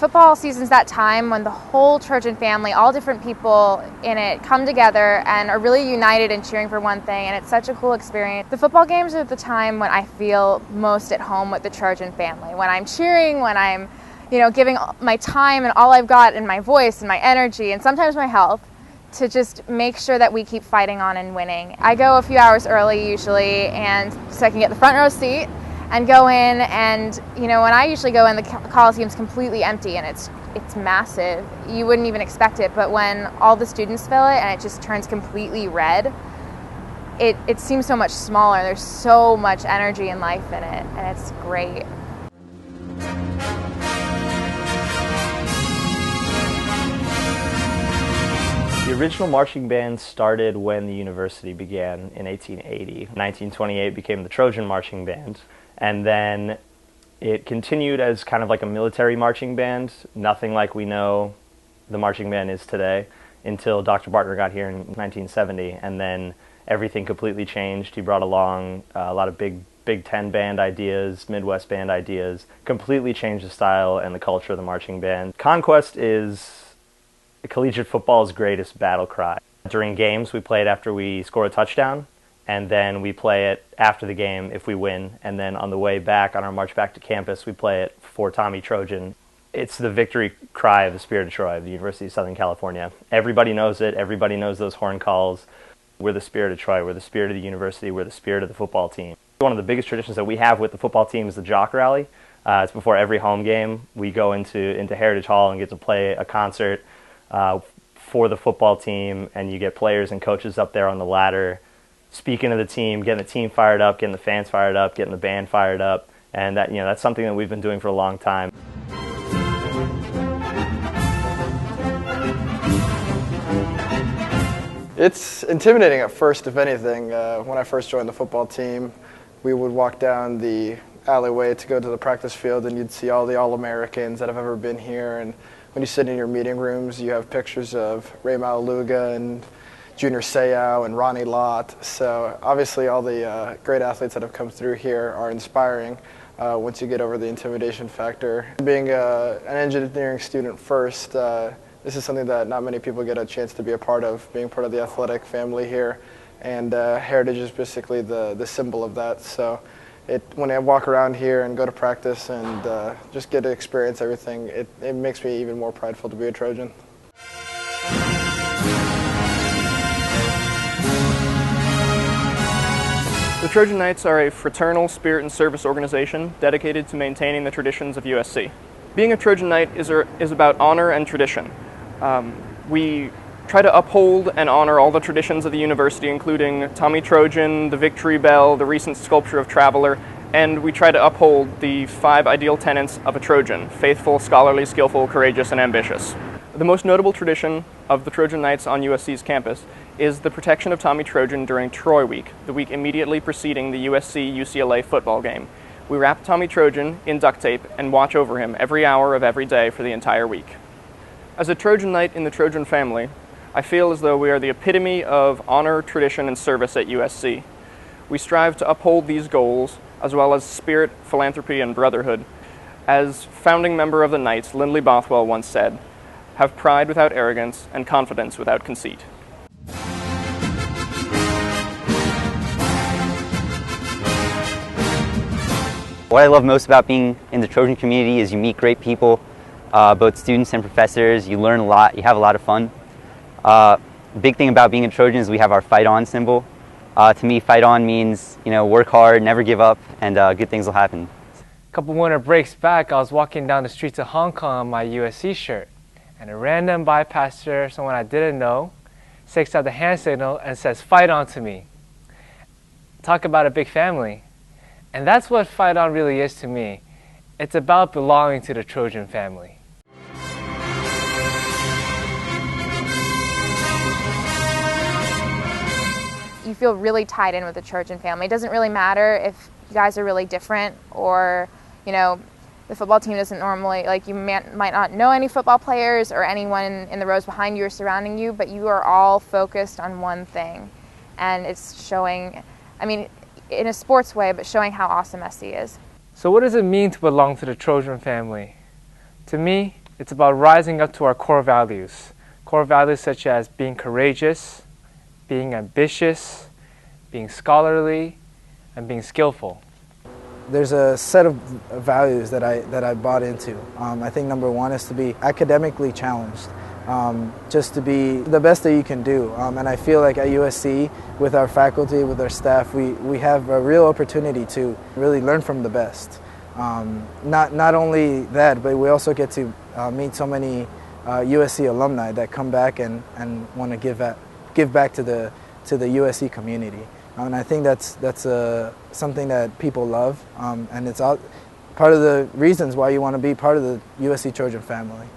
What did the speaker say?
Football season's that time when the whole Trojan family, all different people in it, come together and are really united in cheering for one thing, and it's such a cool experience. The football games are the time when I feel most at home with the Trojan family, when I'm cheering, when I'm giving my time and all I've got and my voice and my energy and sometimes my health to just make sure that we keep fighting on and winning. I go a few hours early usually, and so I can get the front row seat and go in, and when I usually go in, the Coliseum's completely empty and it's massive. You wouldn't even expect it, but when all the students fill it and it just turns completely red, it seems so much smaller. There's so much energy and life in it, and it's great. The original marching band started when the university began in 1880. 1928 became the Trojan Marching Band, and then it continued as kind of like a military marching band, nothing like we know the marching band is today, until Dr. Bartner got here in 1970, and then everything completely changed. He brought along a lot of Big Ten band ideas, Midwest band ideas, completely changed the style and the culture of the marching band. Conquest is collegiate football's greatest battle cry. During games, we play it after we score a touchdown, and then we play it after the game if we win, and then on the way back, on our march back to campus, we play it for Tommy Trojan. It's the victory cry of the Spirit of Troy, of the University of Southern California. Everybody knows it. Everybody knows those horn calls. We're the Spirit of Troy. We're the spirit of the university. We're the spirit of the football team. One of the biggest traditions that we have with the football team is the Jock Rally. It's before every home game. We go into Heritage Hall and get to play a concert for the football team, and you get players and coaches up there on the ladder speaking to the team, getting the team fired up, getting the fans fired up, getting the band fired up, and that's something that we've been doing for a long time. It's intimidating at first, if anything. When I first joined the football team, we would walk down the alleyway to go to the practice field, and you'd see all the All-Americans that have ever been here, and when you sit in your meeting rooms, you have pictures of Ray Malaluga and Junior Seau and Ronnie Lott. So obviously all the great athletes that have come through here are inspiring once you get over the intimidation factor. Being an engineering student first, this is something that not many people get a chance to be a part of, being part of the athletic family here. And Heritage is basically the symbol of that. So when I walk around here and go to practice and just get to experience everything, it makes me even more prideful to be a Trojan. The Trojan Knights are a fraternal spirit and service organization dedicated to maintaining the traditions of USC. Being a Trojan Knight is about honor and tradition. We try to uphold and honor all the traditions of the university, including Tommy Trojan, the Victory Bell, the recent sculpture of Traveler, and we try to uphold the 5 ideal tenets of a Trojan: faithful, scholarly, skillful, courageous, and ambitious. The most notable tradition of the Trojan Knights on USC's campus is the protection of Tommy Trojan during Troy Week, the week immediately preceding the USC-UCLA football game. We wrap Tommy Trojan in duct tape and watch over him every hour of every day for the entire week. As a Trojan Knight in the Trojan family, I feel as though we are the epitome of honor, tradition, and service at USC. We strive to uphold these goals, as well as spirit, philanthropy, and brotherhood. As founding member of the Knights, Lindley Bothwell once said, "Have pride without arrogance and confidence without conceit." What I love most about being in the Trojan community is you meet great people, both students and professors. You learn a lot, you have a lot of fun. Big thing about being a Trojan is we have our Fight On symbol. To me, fight on means, work hard, never give up, and good things will happen. A couple winter breaks back, I was walking down the streets of Hong Kong in my USC shirt, and a random bypasser, someone I didn't know, sticks out the hand signal and says, "Fight on" to me. Talk about a big family. And that's what Fight On really is to me. It's about belonging to the Trojan family. You feel really tied in with the Trojan family. It doesn't really matter if you guys are really different, or, the football team doesn't normally, you might not know any football players or anyone in the rows behind you or surrounding you, but you are all focused on one thing. And it's showing, in a sports way, but showing how awesome SC is. So what does it mean to belong to the Trojan family? To me, It's about rising up to our core values. Core values such as being courageous, being ambitious, being scholarly, and being skillful. There's a set of values that I bought into. I think number one is to be academically challenged, just to be the best that you can do. And I feel like at USC, with our faculty, with our staff, we have a real opportunity to really learn from the best. Not only that, but we also get to meet so many USC alumni that come back and want to give back to the USC community. And I think that's something that people love, and it's part of the reasons why you want to be part of the USC Trojan family.